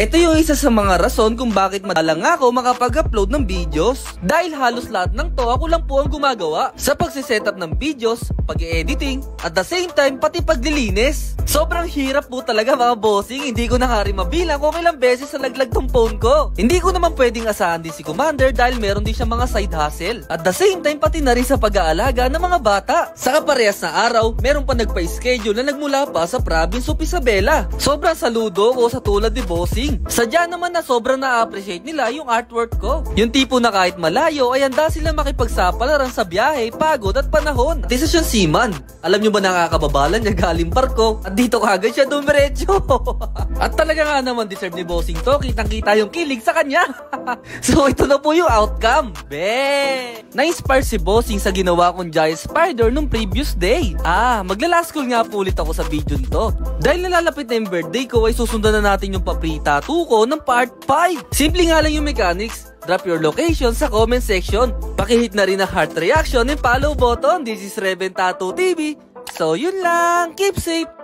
Ito yung isa sa mga rason kung bakit madalang ako makapag-upload ng videos. Dahil halos lahat ng to ako lang po ang gumagawa. Sa pagsisetup ng videos, pag-editing, at the same time pati paglilinis. Sobrang hirap po talaga mga bossing, hindi ko na nga rin mabilang kung ilang beses sa laglag tong phone ko. Hindi ko naman pwedeng asahan din si Commander dahil meron din siya mga side hustle. At the same time pati na rin sa pag-aalaga ng mga bata. Sa kaparehas na araw, meron pa nagpa-schedule na nagmula pa sa province of Isabela. Sobrang saludo ko sa tulad ni bossing. Sadya naman na sobrang na-appreciate nila yung artwork ko. Yung tipo na kahit malayo ay handa sila makipagsapalaran sa biyahe, pagod at panahon. At isa siyang seaman. Alam nyo ba nakakababalan niya galing barko at dito kagad siya dumiretso. At talaga nga naman deserve ni bossing to, kitang-kita yung kilig sa kanya. So ito na po yung outcome. Be! Na-inspire si bossing sa ginawa kong giant spider nung previous day. Magla-last call nga po ulit ako sa video nito. Dahil nalalapit na yung birthday ko ay susundan na natin yung pa-pre-tattoo ko ng part 5. Simple nga lang yung mechanics. Drop your location sa comment section. Pakihit na rin ang heart reaction and follow button. This is Reven Tattoo TV. So yun lang. Keep safe.